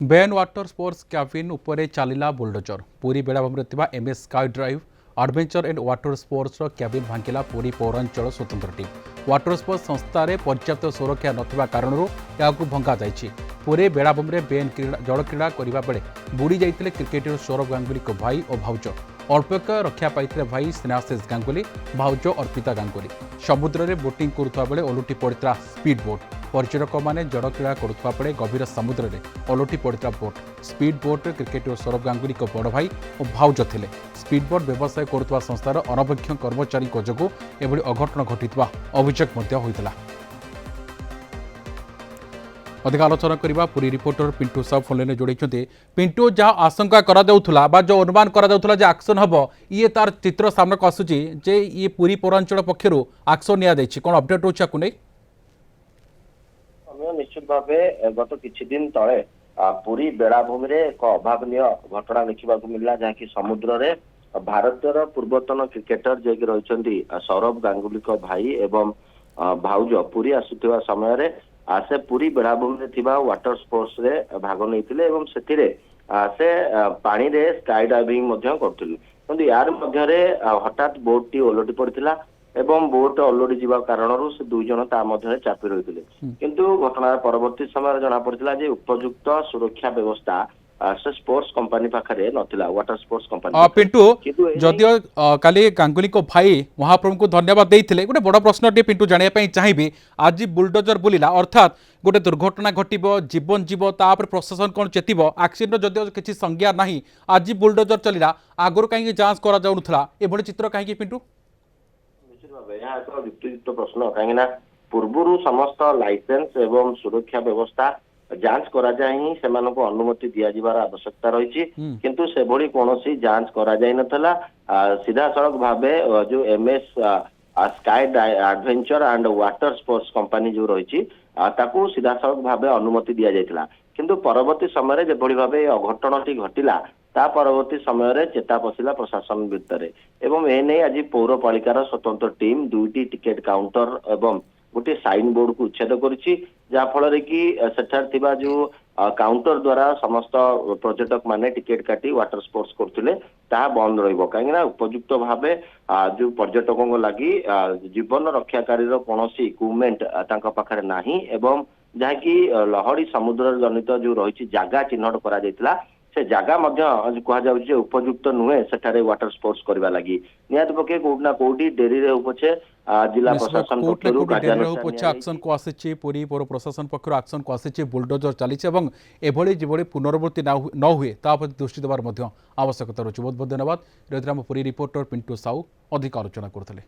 Ben water sports cabin उपरे चलिला bulldozer Puri बेलाभूमि MS sky drive adventure and water sports cabin भांगिला पूरी पौरांचल स्वतंत्र टीम वाटर स्पोर्ट्स संस्थार पर्याप्त सुरक्षा नथिबा कारणरू याकू भंगा जायछि। पूरे बेलाभूमि बेन जल क्रीड़ा करने बेले बुड़ी जाइतिले क्रिकेटर सौरभ गांगुली को भाई और भाउज अल्पक रक्षा पाइथिले भाई स्नेहाशीष गांगुली भाउज अर्पिता गांगुली समुद्र में बोटिंग करुवा बेले ओलुटी पड़ा स्पीड बोट पर्यटक मैंने जड़ क्रीड़ा करुवा बेले गभीर समुद्र में ओलुटी पड़ा boat speed boat cricketer Saurabh Ganguly को बड़ भाई और भाउज थे। स्पीड बोट व्यवसाय करुवा संस्थार अनभिज्ञ कर्मचारी जो एभली अघटन घटिता अभियोग होता। अधिक आलोचना करवा पूरी रिपोर्टर पिंटू साहब फोन लाइन जोड़ी। पिंटू जहाँ आशंका करा जो अनुमान करा एक्शन हम ये तार चित्र सामना को आसूची जे ये पूरी पौरांचल पक्षर एक्शन नि कौन अपडेट रोचा नहीं निश्चित भाव गत किछि दिन तले पूरी बेलाभूमि एक अभावनीय घटना देखा मिलला जहाँकि समुद्र रे भारतर पूर्वतन क्रिकेटर जे रही सौरभ गांगुली को भाई एवं भाउज पूरी आसुवा समय से पूरी बेलाभूमि थिबा वाटर स्पोर्ट्स रे भाग नहीं से पानी रे स्काई डाइविंग करते यार मध्य हठात बोट टी ओलटी पड़ता एवं बोट ओलटी जीवा कारण से दुई जन चापी रही किंतु घटना परवर्ती समय जना पड़ा उपयुक्त सुरक्षा व्यवस्था से स्पोर्ट्स कंपनी पाखरे नथिला वाटर स्पोर्ट्स कंपनी। पिंटू जदियो काली गांगुली को भाई महाप्रभु को धन्यवाद देइथिले गोटे बड़ प्रश्न टे पिंटू जानिया पई चाहिबी आज बुलडोजर बुलिला अर्थात गोटे दुर्घटना घटिबो जीवन जीव तापर प्रशासन कोन चेतिबो एक्सीडेंट जदियो किछि संज्ञा नाही आज बुलडोजर चलिला आगुर काई जांच करा जाउनथला एभली चित्र काई पिंटू निश्चित भाबे यह एक युक्तियुक्त प्रश्न काईना पूर्वरु समस्त लाइसेंस एवं सुरक्षा व्यवस्था जांच करा जाए ही सेमान को अनुमति दिया जिबार आवश्यकता रही किंतु से भली कोनोसी जांच करा जाय नथला। सीधा सड़क भाबे जो MS sky adventure and water sports company जो रही ताकू सीधा सड़क भाबे अनुमति दिया जायतिला किंतु परवर्ती समय जे भली भाबे अघटनटी घटिला ता परवर्ती समय चेता पशिला प्रशासन भितर एवं ए नै आज पौरपालिकार स्वतंत्र टीम दुईटी टिकेट काउंटर एवं गोटे साइन बोर्ड को उच्छेद करिछि फल कि सेठार थिबा जो काउंटर द्वारा समस्त पर्यटक माने टिकेट काटी वाटर स्पोर्ट्स करथिले ता बंद रहिबो काहेकि उपयुक्त भाबे जो पर्यटकों लगी जीवन रक्षाकारी कोनोसी इक्विपमेंट तांका पाखरे नाही एवं जहाँकि लहड़ी समुद्र जनित जो रही जगह चिन्हट करा जायतिला से जगह कहुचे उपयुक्त नुहे सेठारे वाटर स्पोर्ट्स करवा लगी निहाती पक्षे कोना कोटी डेरी रे उपछे जिला प्रशासन पक्षरु एक्शन को आसी पूरी पौर प्रशासन पक्षर एक्शन को आसी बुलडोजर चली एभली जिभली पुनरावृत्ति न हुए तापर दृष्टि देवार आवश्यकता रही। बहुत बहुत धन्यवाद। पूरी रिपोर्टर पिंटू साहू अधिक आलोचना करते।